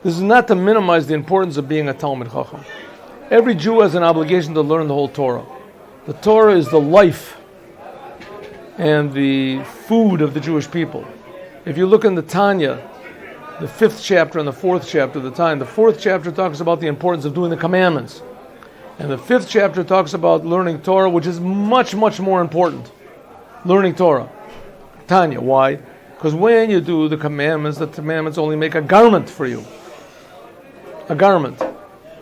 This is not to minimize the importance of being a Talmid Chacham. Every Jew has an obligation to learn the whole Torah. The Torah is the life and the food of the Jewish people. If you look in the Tanya, the 5th chapter and the 4th chapter of the Tanya, the 4th chapter talks about the importance of doing the commandments. And the 5th chapter talks about learning Torah, which is much, much more important. Learning Torah. Tanya, why? Because when you do the commandments only make a garment for you. A garment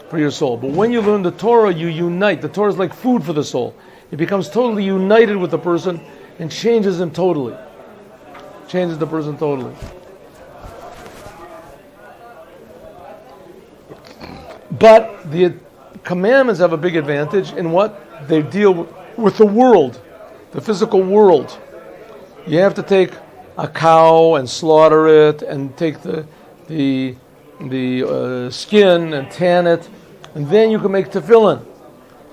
for your soul. But when you learn the Torah, you unite. The Torah is like food for the soul. It becomes totally united with the person and changes him totally. Changes the person totally. But the commandments have a big advantage in what? They deal with the world, the physical world. You have to take a cow and slaughter it and take the skin and tan it, and then you can make tefillin.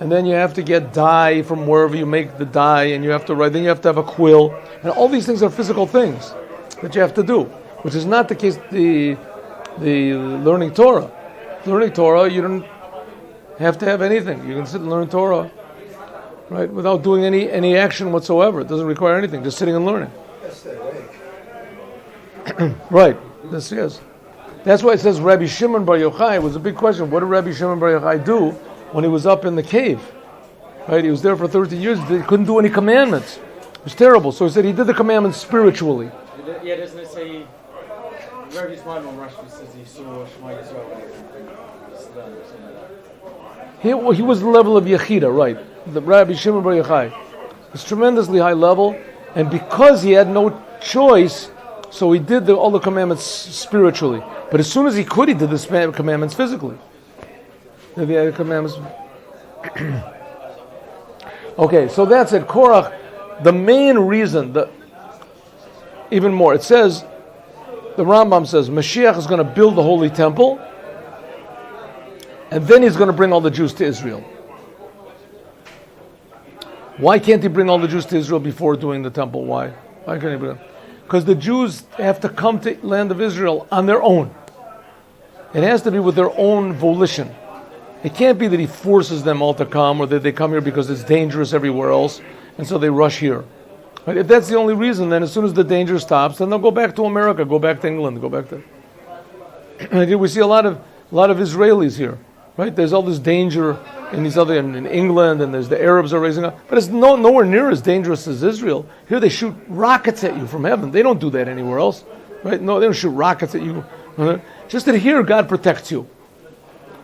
And then you have to get dye from wherever you make the dye, and you have to write. Then you have to have a quill, and all these things are physical things that you have to do, which is not the case. The learning Torah. Learning Torah, you don't have to have anything. You can sit and learn Torah, right, without doing any action whatsoever. It doesn't require anything, just sitting and learning. Right. This is. That's why it says Rabbi Shimon Bar Yochai was a big question. What did Rabbi Shimon Bar Yochai do when he was up in the cave? Right, he was there for 13 years. He couldn't do any commandments. It was terrible. So he said he did the commandments spiritually. Yeah, doesn't it say? Rabbi's mind on Rashi says he saw Shema Yisrael. He was the level of Yechida, right? The Rabbi Shimon Bar Yochai. It's tremendously high level, and because he had no choice, so he did all the commandments spiritually. But as soon as he could, he did the commandments physically. The commandments. Okay, so that's it. Korach, the main reason, even more, it says, the Rambam says, Mashiach is going to build the Holy Temple, and then he's going to bring all the Jews to Israel. Why can't he bring all the Jews to Israel before doing the temple? Why can't he bring them? Because the Jews have to come to the land of Israel on their own. It has to be with their own volition. It can't be that he forces them all to come, or that they come here because it's dangerous everywhere else, and so they rush here. Right? If that's the only reason, then as soon as the danger stops, then they'll go back to America, go back to England, go back to... We see a lot of Israelis here. Right? There's all this danger in in England, and there's the Arabs are raising up, but it's nowhere near as dangerous as Israel. Here they shoot rockets at you from heaven. They don't do that anywhere else, right? No, they don't shoot rockets at you. Just that here God protects you.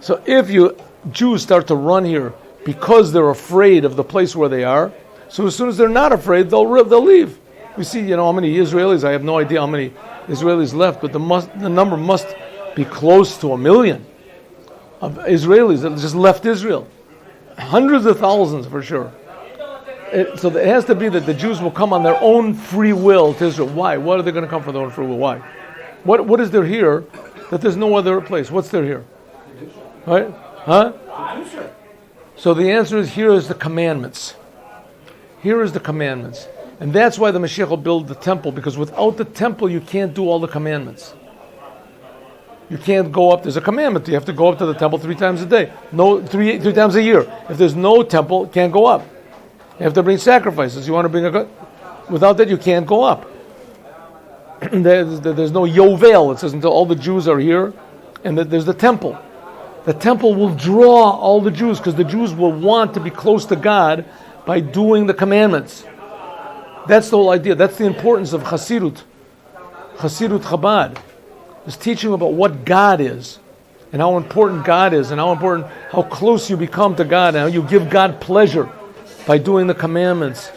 So if Jews start to run here because they're afraid of the place where they are, so as soon as they're not afraid, they'll leave. We see, how many Israelis. I have no idea how many Israelis left, but the number must be close to 1 million. Of Israelis that just left Israel. Hundreds of thousands for sure. So it has to be that the Jews will come on their own free will to Israel. Why? What are they going to come for their own free will? Why? What is there here that there's no other place? What's there here? Right? Huh? So the answer is, here is the commandments. Here is the commandments. And that's why the Mashiach will build the temple, because without the temple you can't do all the commandments. You can't go up. There's a commandment. You have to go up to the temple 3 times a day. No, three times a year. If there's no temple, can't go up. You have to bring sacrifices. You want to bring without that, you can't go up. There's no Yovel. It says until all the Jews are here, and there's the temple. The temple will draw all the Jews, because the Jews will want to be close to God by doing the commandments. That's the whole idea. That's the importance of Chassidut Chabad. Is teaching about what God is, and how important God is, and how close you become to God, and how you give God pleasure by doing the commandments,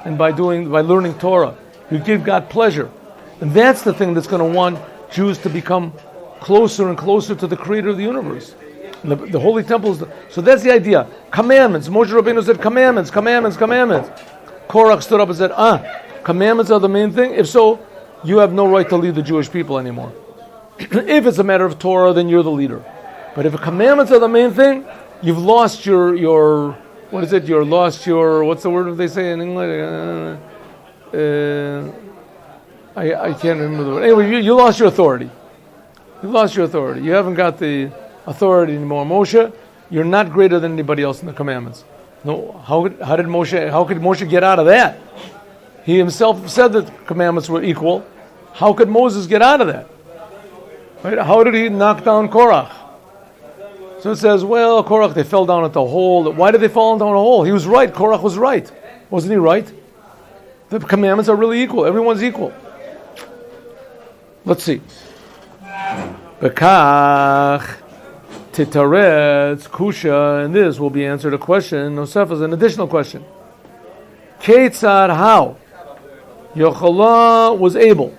and by learning Torah. You give God pleasure, and that's the thing that's going to want Jews to become closer and closer to the Creator of the universe. And the Holy Temple is so that's the idea. Commandments. Moshe Rabbeinu said, "Commandments, commandments, commandments." Korach stood up and said, "Commandments are the main thing. If so, you have no right to lead the Jewish people anymore." If it's a matter of Torah, then you're the leader. But if commandments are the main thing, you've lost your what is it? You're lost your, what's the word they say in English? I can't remember the word. Anyway, you lost your authority. You lost your authority. You haven't got the authority anymore. Moshe, you're not greater than anybody else in the commandments. No, how could Moshe get out of that? He himself said that the commandments were equal. How could Moses get out of that? Right? How did he knock down Korach? So it says, well, Korach, they fell down at the hole. Why did they fall down a hole? He was right. Korach was right. Wasn't he right? The commandments are really equal. Everyone's equal. Let's see. Bekach titaretz kusha, and this will be answered a question. Nosef is an additional question. Ketzad, how? Yochalah was able.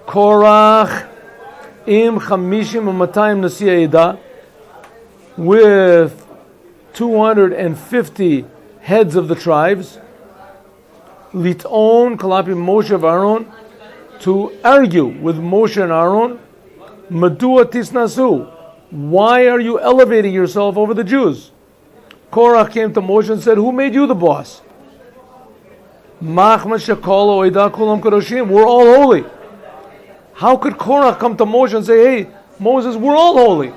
Korach im chamishim u'matayim nasiya eda, with 250 heads of the tribes, liton kalapi Moshe v'Aaron, to argue with Moshe and Aaron, madua tisnasu, why are you elevating yourself over the Jews? Korach came to Moshe and said, who made you the boss? We're all holy. How could Korach come to Moshe and say, hey, Moses, we're all holy.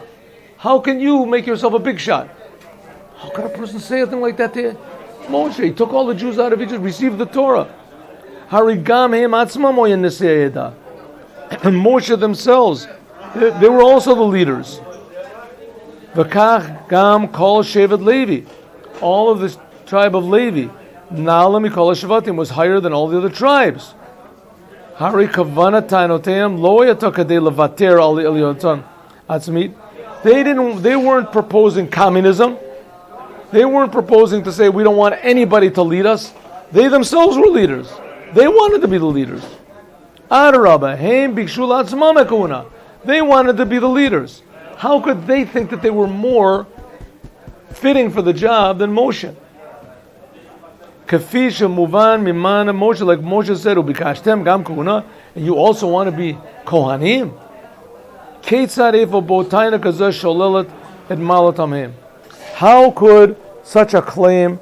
How can you make yourself a big shot? How can a person say a thing like that to Moshe? He took all the Jews out of Egypt, received the Torah. Harigam him atzmam oyen nesei eda. And Moshe themselves, they were also the leaders. V'kach gam kol shevet Levi. All of the tribe of Levi, Na'ala mikol hashvatim, was higher than all the other tribes. Hari kavana tainoteim lo yata kadei levater al elyotan atzmit. They weren't proposing communism. They weren't proposing to say we don't want anybody to lead us. They themselves were leaders. They wanted to be the leaders. Adarabah, heim bikshu la'atzmam hakuna. They wanted to be the leaders. How could they think that they were more fitting for the job than Moshe? Kafisha muvan mimana Moshe, like Moshe said, ubikashtem gam kuna, and you also want to be kohanim. Ketzad efo botaina kazah sholelet et malatamim. How could such a claim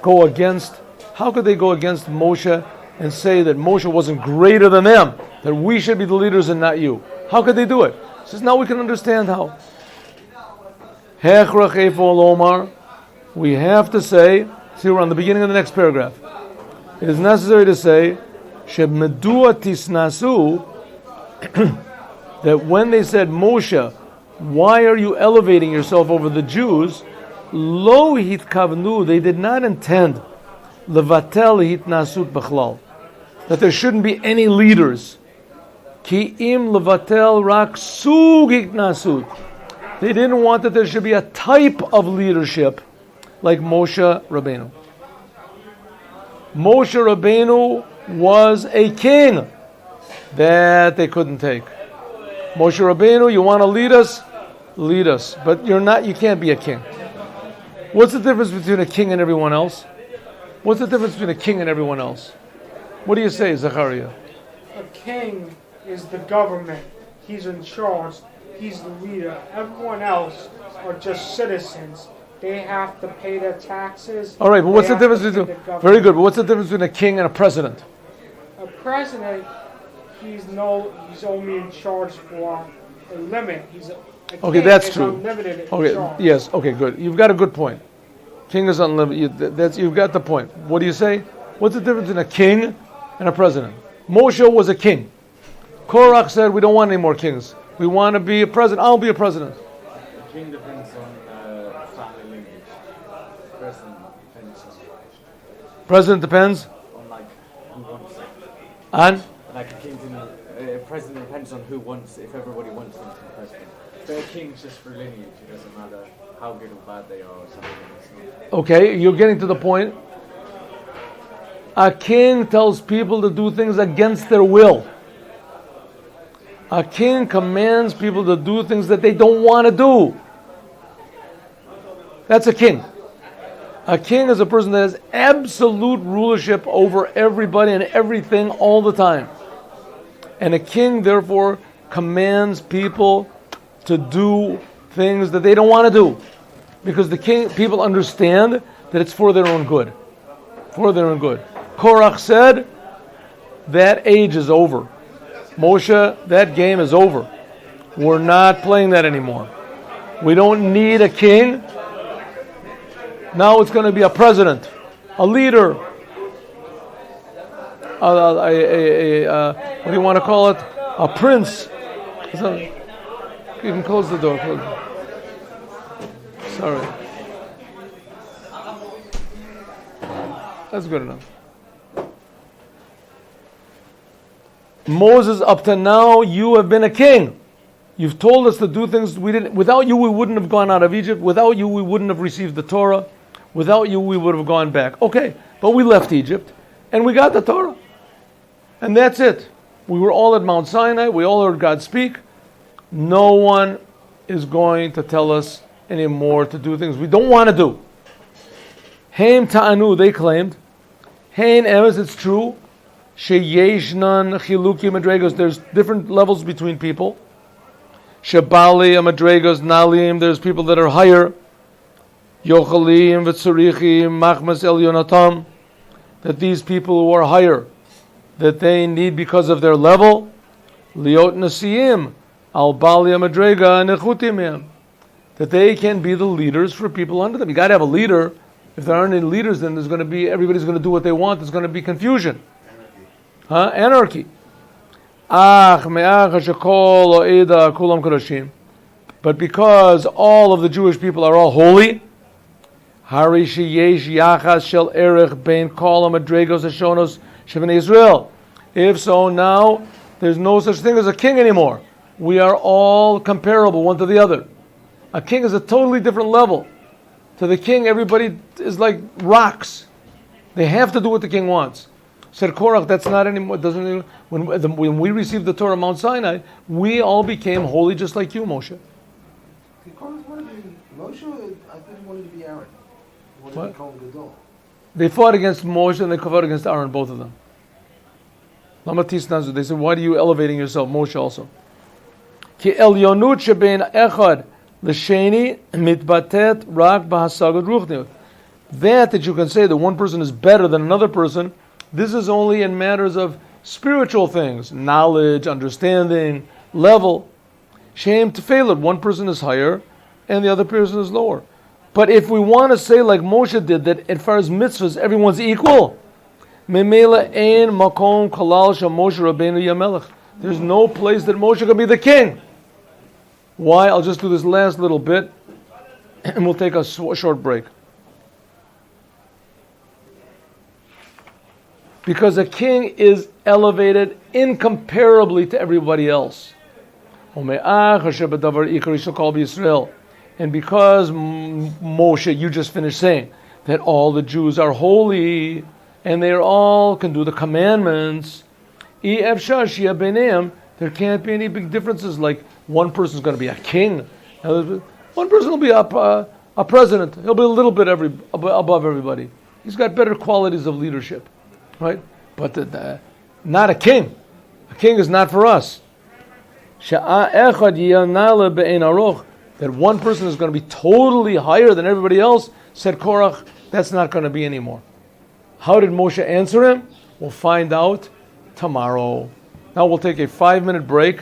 go against? How could they go against Moshe and say that Moshe wasn't greater than them, that we should be the leaders and not you? How could they do it? He says, now we can understand how. Hechrach efo lomar. We have to say, see, we're on the beginning of the next paragraph. It is necessary to say, shebmedua tisnasu, that when they said, Moshe, why are you elevating yourself over the Jews? Lo hitkavnu, they did not intend levatel hitnasut b'chlal, that there shouldn't be any leaders. Ki im levatel rak sug hitnasut. They didn't want that there should be a type of leadership like Moshe Rabbeinu. Moshe Rabbeinu was a king that they couldn't take. Moshe Rabbeinu, you want to lead us? Lead us. But you can't be a king. What's the difference between a king and everyone else? What's the difference between a king and everyone else? What do you say, Zachariah? A king is the government. He's in charge. He's the leader. Everyone else are just citizens. They have to pay their taxes. All right, but what's the difference between... Very good, but what's the difference between a king and a president? A president, he's only in charge for a limit. Okay, that's true. Unlimited Okay, yes, okay, good. You've got a good point. King is unlimited. You've got the point. What do you say? What's the difference between a king and a president? Moshe was a king. Korach said, we don't want any more kings. We want to be a president. I'll be a president. The king depends on family lineage. President depends on like who wants it. On? Like a president depends on who wants it, if everybody wants them to be president. But a king's just for lineage. It doesn't matter how good or bad they are or something. Okay, you're getting to the point. A king tells people to do things against their will. A king commands people to do things that they don't want to do. That's a king. A king is a person that has absolute rulership over everybody and everything all the time. And a king, therefore, commands people to do things that they don't want to do. Because people understand that it's for their own good. For their own good. Korach said, that age is over. Moshe, that game is over. We're not playing that anymore. We don't need a king. Now it's going to be a president, a leader, what do you want to call it? A prince. You can close the door. Sorry. That's good enough. Moses, up to now, you have been a king. You've told us to do things we didn't. Without you, we wouldn't have gone out of Egypt. Without you, we wouldn't have received the Torah. Without you, we would have gone back. Okay, but we left Egypt, and we got the Torah. And that's it. We were all at Mount Sinai. We all heard God speak. No one is going to tell us anymore to do things we don't want to do. Haim ta'anu, they claimed. Hain emes, it's true. Sheyeshnan chiluki madregos, there's different levels between people. Shebali madregos nalim, there's people that are higher. Yochalim v'tzurichim machmas elyonatam, that these people who are higher, that they need because of their level. Liot nasiyim al bali madrega nechutimim, that they can be the leaders for people under them. You got to have a leader. If there aren't any leaders, then there's going to be, everybody's going to do what they want. There's going to be confusion. Anarchy. But because all of the Jewish people are all holy, if so, now there's no such thing as a king anymore. We are all comparable one to the other. A king is a totally different level. To the king, everybody is like rocks. They have to do what the king wants. Said Korach, that's not anymore. Doesn't when we received the Torah Mount Sinai, we all became holy just like you, Moshe. Korach wanted to be Moshe. I think he wanted to be Aaron. He wanted to become Gadol. They fought against Moshe and they fought against Aaron, both of them. Lamatis Nazu. They said, why are you elevating yourself, Moshe also? Ki elyonut shebein echad l'sheni mitbatet rak b'hasagad ruchniut. That you can say that one person is better than another person, this is only in matters of spiritual things, knowledge, understanding, level. Shem tefillah, one person is higher and the other person is lower. But if we want to say like Moshe did, that as far as mitzvahs, everyone's equal, memela ein makom kalal Moshe Rabbeinu yamelech. There's no place that Moshe can be the king. Why? I'll just do this last little bit and we'll take a short break. Because a king is elevated incomparably to everybody else. And because Moshe, you just finished saying that all the Jews are holy and they all can do the commandments, there can't be any big differences like one person's going to be a king, one person will be a president, he'll be a little bit above everybody. He's got better qualities of leadership. Right? But not a king. A king is not for us. That one person is going to be totally higher than everybody else, said Korach, that's not going to be anymore. How did Moshe answer him? We'll find out tomorrow. Now we'll take a 5-minute break.